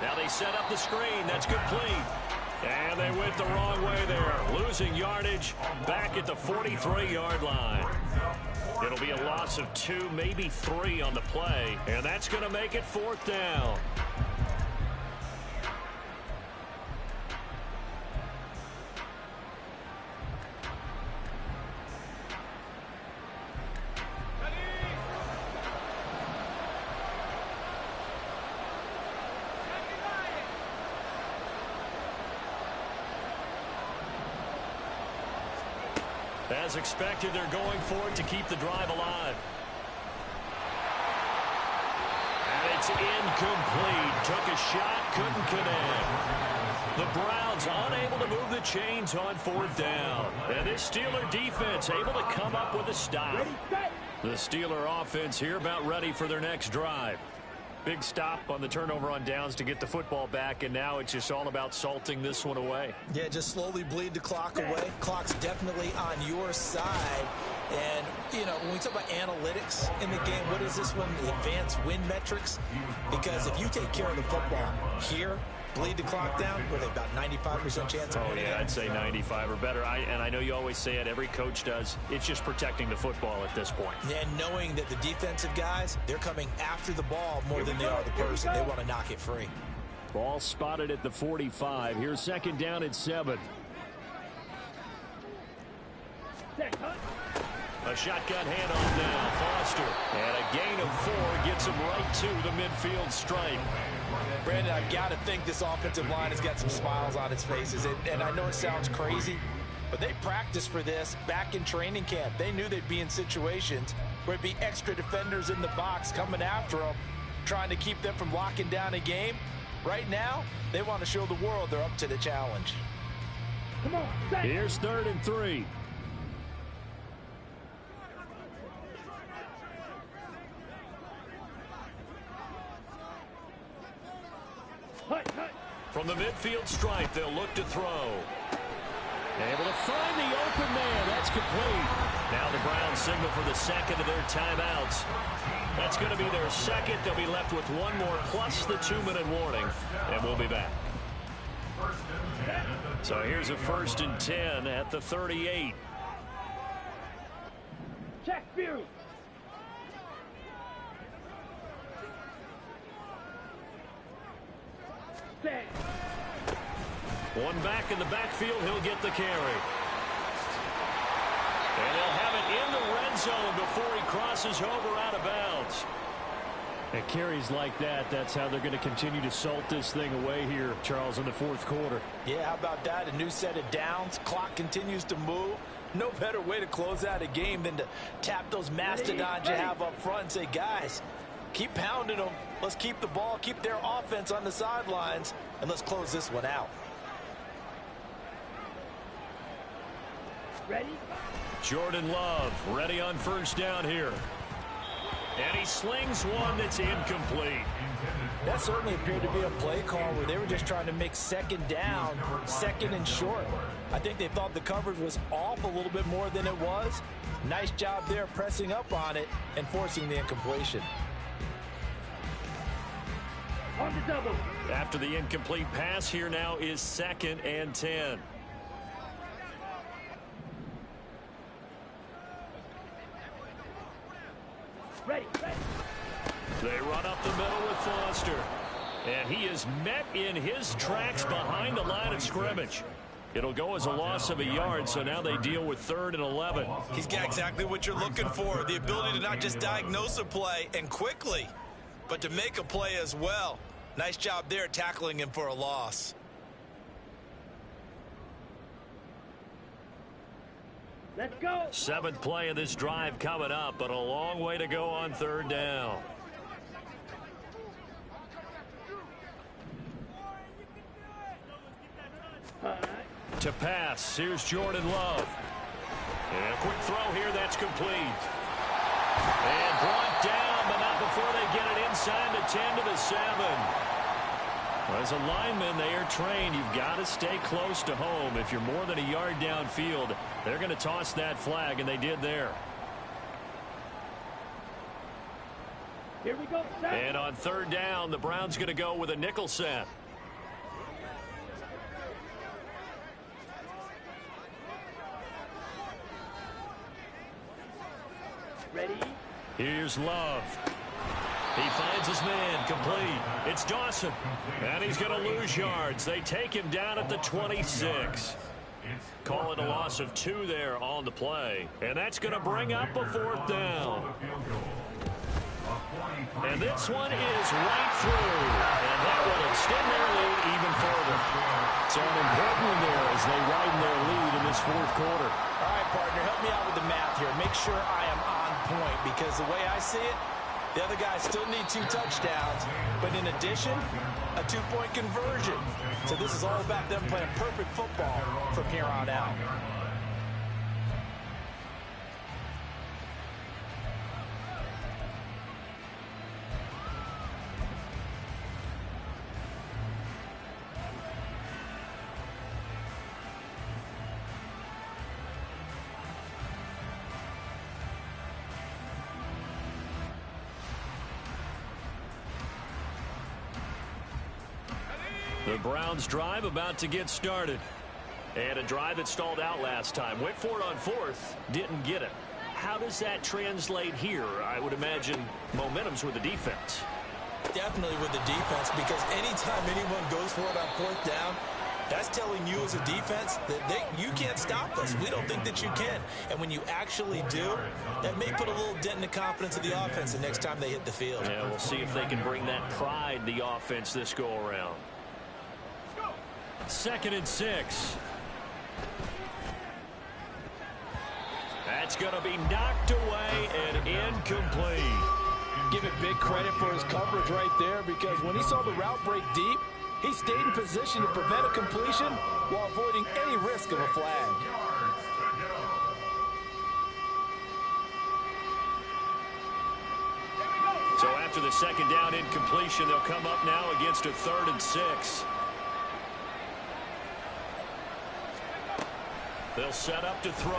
Now they set up the screen. That's complete. And they went the wrong way there, losing yardage back at the 43-yard line. It'll be a loss of 2, maybe 3 on the play, and that's going to make it 4th down. As expected, they're going for it to keep the drive alive. And it's incomplete. Took a shot, couldn't connect. The Browns unable to move the chains on 4th down. And this Steeler defense able to come up with a stop. The Steeler offense here about ready for their next drive. Big stop on the turnover on downs to get the football back, and now it's just all about salting this one away. Yeah, just slowly bleed the clock away. Clock's definitely on your side. And, you know, when we talk about analytics in the game, what is this one? The advanced win metrics? Because if you take care of the football here, bleed the clock down, where they about 95% chance of winning. Oh, yeah, I'd say 95 or better. And I know you always say it, every coach does. It's just protecting the football at this point. And knowing that the defensive guys, they're coming after the ball more than they are the person. They want to knock it free. Ball spotted at the 45. Here's second down at 7. A shotgun handoff now. Foster. And a gain of 4 gets him right to the midfield stripe. Brandon, I've got to think this offensive line has got some smiles on its faces. And I know it sounds crazy, but they practiced for this back in training camp. They knew they'd be in situations where it'd be extra defenders in the box coming after them, trying to keep them from locking down a game. Right now, they want to show the world they're up to the challenge. Come on. Here's 3rd and 3. From the midfield stripe, they'll look to throw. Able to find the open man. That's complete. Now the Browns signal for the second of their timeouts. That's going to be their second. They'll be left with 1 more plus the 2-minute warning. And we'll be back. So here's a 1st and 10 at the 38. Check view. One back in the backfield. He'll get the carry. And they'll have it in the red zone before he crosses over out of bounds. And carries like that, that's how they're going to continue to salt this thing away here, Charles, in the 4th quarter. Yeah, how about that? A new set of downs. Clock continues to move. No better way to close out a game than to tap those mastodons you have up front and say, guys, keep pounding them. Let's keep the ball, keep their offense on the sidelines, and let's close this one out. Ready? Jordan Love ready on 1st down here. And he slings one that's incomplete. That certainly appeared to be a play call where they were just trying to make 2nd down, 2nd and short. I think they thought the coverage was off a little bit more than it was. Nice job there pressing up on it and forcing the incompletion. On the double. After the incomplete pass, here now is 2nd and 10. Ready. They run up the middle with Foster. And he is met in his tracks behind the line of scrimmage. It'll go as a loss of a yard, so now they deal with 3rd and 11. He's got exactly what you're looking for, the ability to not just diagnose a play and quickly, but to make a play as well. Nice job there tackling him for a loss. Let's go. 7th play of this drive coming up, but a long way to go on 3rd down. To pass, here's Jordan Love. And a quick throw here, that's complete. And brought down, but not before they get it inside the 10 to the 7. As a lineman, they are trained. You've got to stay close to home. If you're more than a yard downfield, they're going to toss that flag, and they did there. Here we go. Set. And on 3rd down, the Browns going to go with a nickel set. Ready. Here's Love. He finds his man, complete. It's Dawson, and he's going to lose yards. They take him down at the 26. Call it a loss of 2 there on the play, and that's going to bring up a 4th down. And this one is right through, and that will extend their lead even further. So an important one there as they widen their lead in this 4th quarter. All right, partner, help me out with the math here. Make sure I am on point, because the way I see it, the other guys still need 2 touchdowns, but in addition, a 2-point conversion. So this is all about them playing perfect football from here on out. The Browns drive about to get started. And a drive that stalled out last time. Went for it on fourth. Didn't get it. How does that translate here? I would imagine momentum's with the defense. Definitely with the defense, because anytime anyone goes for it on fourth down, that's telling you as a defense that you can't stop us. We don't think that you can. And when you actually do, that may put a little dent in the confidence of the offense the next time they hit the field. Yeah, we'll see if they can bring that pride, the offense, this go-around. 2nd and 6. That's going to be knocked away and incomplete. Give it big credit for his coverage right there, because when he saw the route break deep, he stayed in position to prevent a completion while avoiding any risk of a flag. So after the 2nd down incompletion, they'll come up now against a 3rd and 6. They'll set up to throw.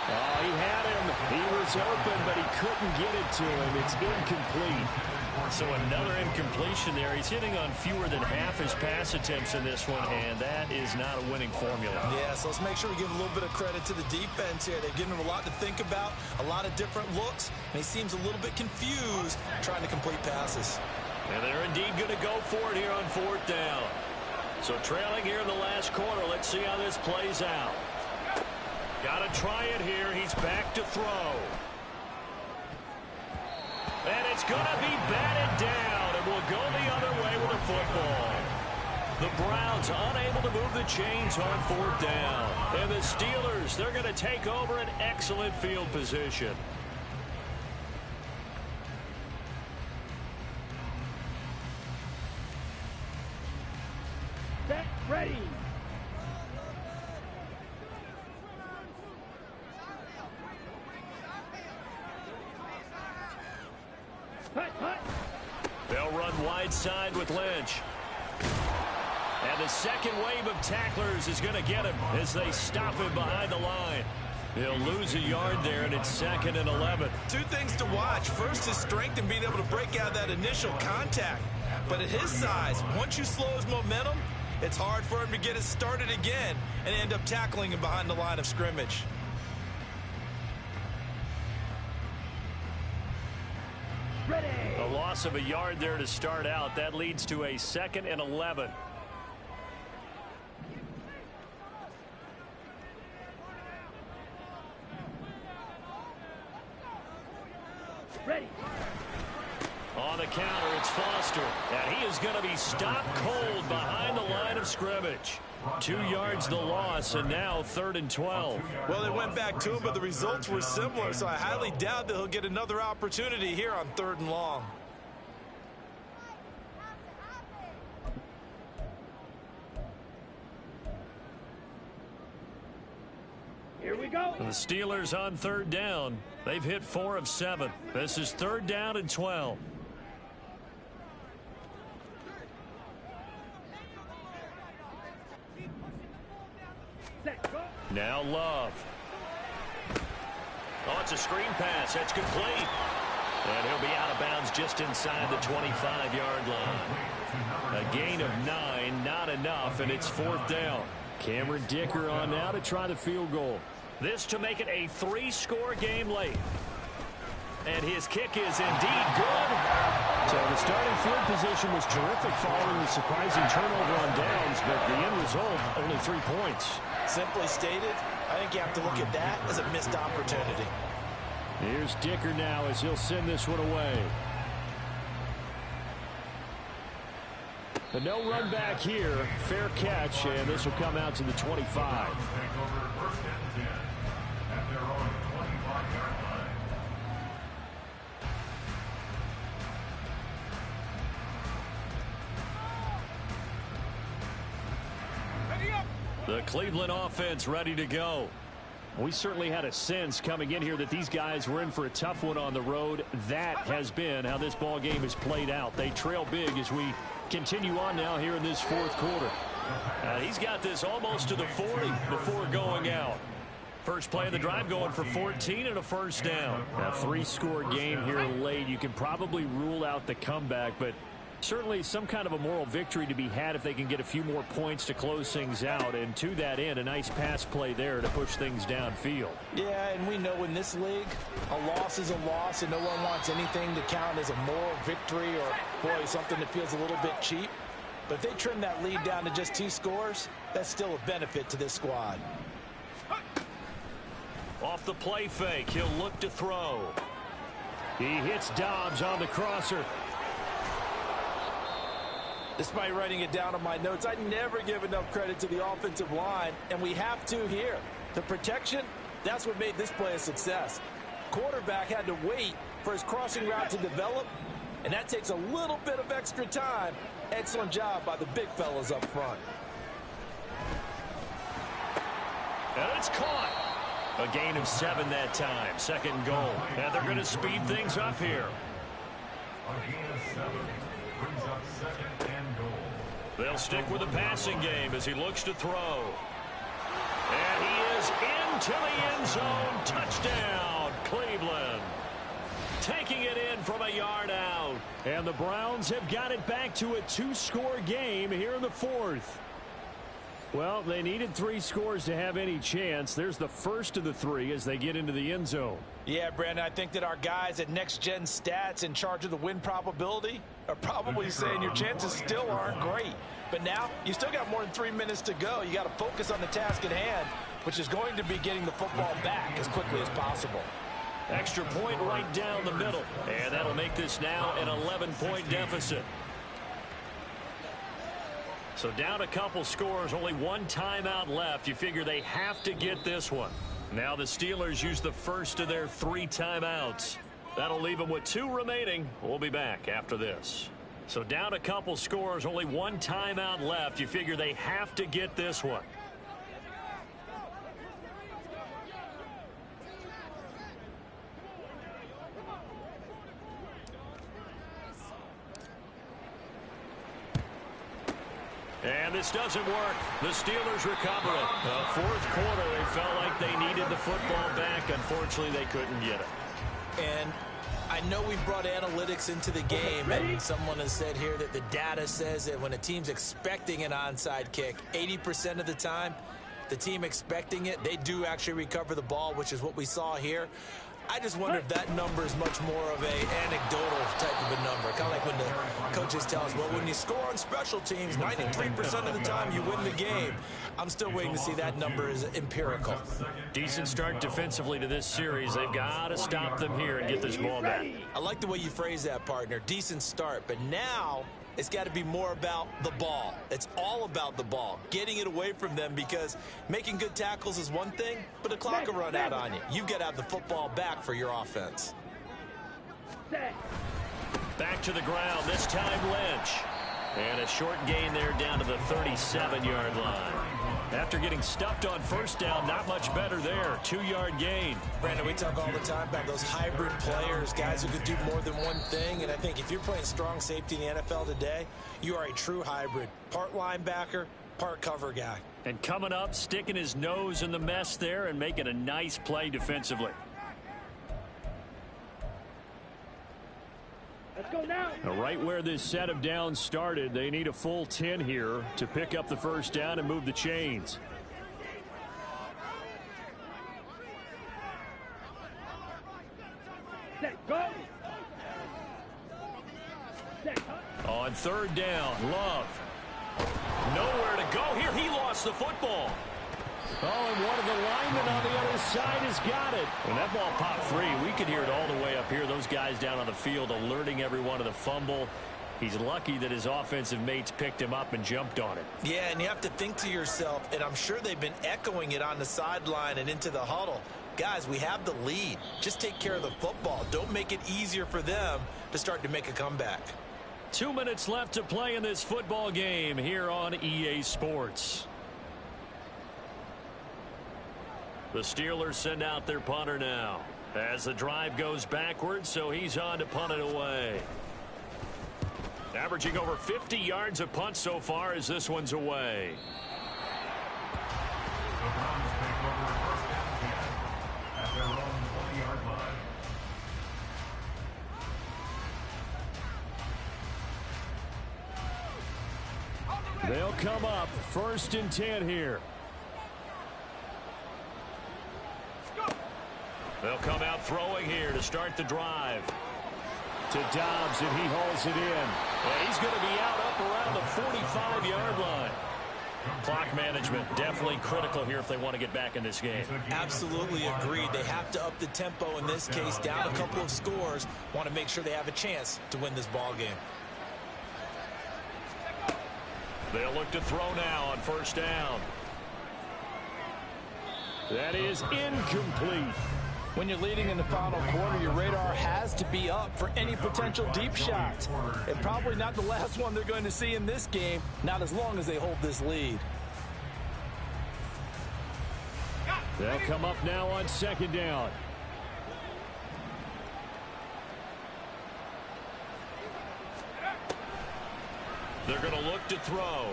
Oh, he had him. He was open, but he couldn't get it to him. It's incomplete. So another incompletion there. He's hitting on fewer than half his pass attempts in this one, and that is not a winning formula. Yeah, so let's make sure we give a little bit of credit to the defense here. They've given him a lot to think about, a lot of different looks, and he seems a little bit confused trying to complete passes. And they're indeed going to go for it here on 4th down. So trailing here in the last quarter. Let's see how this plays out. Got to try it here. He's back to throw. And it's going to be batted down, and we'll go the other way with the football. The Browns unable to move the chains on 4th down. And the Steelers, they're going to take over an excellent field position. Set, ready. They'll run wide side with Lynch. And the second wave of tacklers is going to get him as they stop him behind the line. He'll lose a yard there, and it's 2nd and 11. Two things to watch. First, his strength and being able to break out that initial contact. But at his size, once you slow his momentum, it's hard for him to get it started again and end up tackling him behind the line of scrimmage. Ready. A loss of a yard there to start out. That leads to a 2nd and 11. Ready. On the counter, it's Foster. And he is going to be stopped cold behind the line of scrimmage. 2 yards the loss, and now 3rd and 12. Well, they went back to him, but the results were similar, so I highly doubt that he'll get another opportunity here on 3rd and long. Here we go. The Steelers on 3rd down. They've hit 4 of 7. This is 3rd down and 12. Set, go. Now Love. Oh, it's a screen pass. That's complete. And he'll be out of bounds just inside the 25-yard line. A gain of 9, not enough, and it's 4th down. Cameron Dicker on now to try the field goal. This to make it a 3-score game late. And his kick is indeed good. So the starting field position was terrific following the surprising turnover on downs, but the end result, only 3 points. Simply stated, I think you have to look at that as a missed opportunity. Here's Dicker now as he'll send this one away. But no run back here. Fair catch, and this will come out to the 25. The Cleveland offense ready to go. We certainly had a sense coming in here that these guys were in for a tough one on the road. That has been how this ball game has played out. They trail big as we continue on now here in this 4th quarter. He's got this almost to the 40 before going out. First play of the drive going for 14 and a 1st down. A 3-score game here late. You can probably rule out the comeback, but Certainly some kind of a moral victory to be had if they can get a few more points to close things out. And to that end, a nice pass play there to push things downfield. Yeah, and we know in this league, a loss is a loss, and no one wants anything to count as a moral victory or, boy, something that feels a little bit cheap. But if they trim that lead down to just 2 scores, that's still a benefit to this squad. Off the play fake, he'll look to throw. He hits Dobbs on the crosser. Despite writing it down on my notes, I never give enough credit to the offensive line, and we have to here. The protection, that's what made this play a success. Quarterback had to wait for his crossing route to develop, and that takes a little bit of extra time. Excellent job by the big fellas up front. And it's caught. A gain of 7 that time. Second and goal. And they're going to speed things up here. A gain of 7 brings up second and goal. They'll stick with the passing game as he looks to throw. And he is into the end zone. Touchdown, Cleveland. Taking it in from a yard out. And the Browns have got it back to a 2-score game here in the 4th. Well, they needed 3 scores to have any chance. There's the first of the 3 as they get into the end zone. Yeah, Brandon, I think that our guys at Next Gen Stats in charge of the win probability are probably saying your chances still aren't great. But now, you still got more than 3 minutes to go. You got to focus on the task at hand, which is going to be getting the football back as quickly as possible. Extra point right down the middle. And that'll make this now an 11-point deficit. So down a couple scores, only 1 timeout left. You figure they have to get this one. Now the Steelers use the first of their 3 timeouts. That'll leave them with 2 remaining. We'll be back after this. So down a couple scores, only 1 timeout left. You figure they have to get this one. And this doesn't work. The Steelers recover it. The 4th quarter, they felt like they needed the football back. Unfortunately, they couldn't get it. And I know we've brought analytics into the game, and someone has said here that the data says that when a team's expecting an onside kick, 80% of the time, the team expecting it, they do actually recover the ball, which is what we saw here. I just wonder if that number is much more of a anecdotal type of a number. Kind of like when the coaches tell us, well, when you score on special teams, 93% of the time you win the game. I'm still waiting to see that number is empirical. Decent start defensively to this series. They've got to stop them here and get this ball back. I like the way you phrase that, partner. Decent start. But now it's got to be more about the ball. It's all about the ball. Getting it away from them, because making good tackles is one thing, but the clock will run out on you. You've got to have the football back for your offense. Back to the ground, this time Lynch. And a short gain there down to the 37-yard line. After getting stuffed on first down, not much better there. 2-yard gain. Brandon, we talk all the time about those hybrid players, guys who could do more than one thing. And I think if you're playing strong safety in the NFL today, you are a true hybrid. Part linebacker, part cover guy. And coming up, sticking his nose in the mess there and making a nice play defensively. Let's go now. Right where this set of downs started, they need a full 10 here to pick up the first down and move the chains. Set, go. Set, On 3rd down, Love. Nowhere to go here. He lost the football. Oh, and one of the linemen on the other side has got it. When that ball popped free, we could hear it all the way up here. Those guys down on the field alerting everyone of the fumble. He's lucky that his offensive mates picked him up and jumped on it. Yeah, and you have to think to yourself, and I'm sure they've been echoing it on the sideline and into the huddle. Guys, we have the lead. Just take care of the football. Don't make it easier for them to start to make a comeback. 2 minutes left to play in this football game here on EA Sports. The Steelers send out their punter now as the drive goes backwards, so he's on to punt it away. Averaging over 50 yards a punt so far as this one's away. The Browns take over first and 10 at their own 20-yard line. They'll come up 1st and 10 here. They'll come out throwing here to start the drive. To Dobbs, and he hauls it in. And he's going to be out up around the 45-yard line. Clock management definitely critical here if they want to get back in this game. Absolutely agreed. They have to up the tempo in this case, down a couple of scores. Want to make sure they have a chance to win this ball game. They'll look to throw now on 1st down. That is incomplete. When you're leading in the final quarter, your radar has to be up for any potential deep shots. And probably not the last one they're going to see in this game, not as long as they hold this lead. They'll come up now on 2nd down. They're going to look to throw.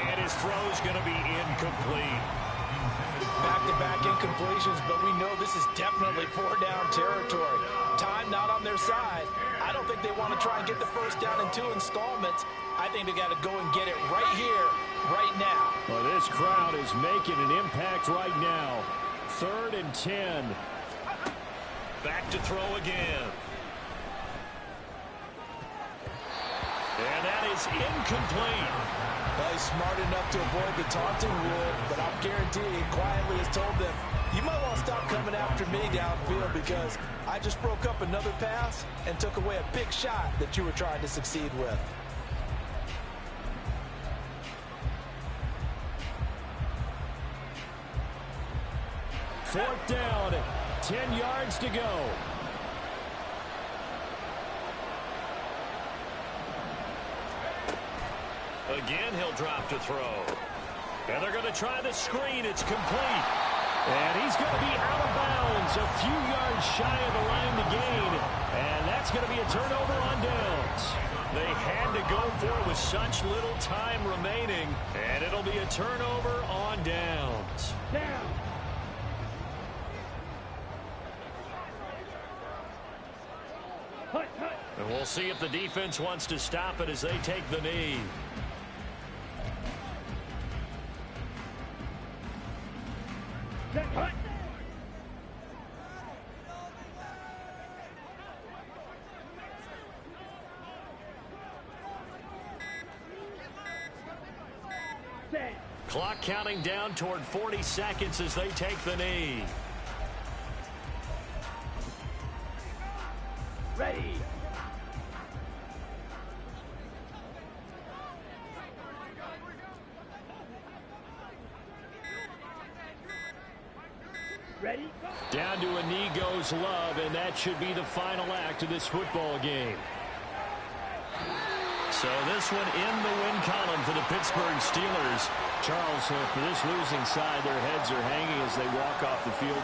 And his throw's going to be incomplete. Back-to-back incompletions, but we know this is definitely 4-down territory. Time not on their side. I don't think they want to try and get the 1st down in 2 installments. I think they got to go and get it right here, right now. Well, this crowd is making an impact right now. 3rd and 10. Back to throw again. And that is incomplete. Well, he's smart enough to avoid the taunting rule, but I'm guaranteeing he quietly has told them, you might want to stop coming after me downfield because I just broke up another pass and took away a big shot that you were trying to succeed with. Fourth down, 10 yards to go. Again, he'll drop to throw. And they're going to try the screen. It's complete. And he's going to be out of bounds, a few yards shy of the line to gain. And that's going to be a turnover on downs. They had to go for it with such little time remaining. And it'll be a turnover on downs. Down. Hut, hut. And we'll see if the defense wants to stop it as they take the knee. Set, hut. Set. Clock counting down toward 40 seconds as they take the knee. Ready. Ready? Go. Down to a knee goes Love, and that should be the final act of this football game. So this one in the win column for the Pittsburgh Steelers. Charles, for this losing side, their heads are hanging as they walk off the field.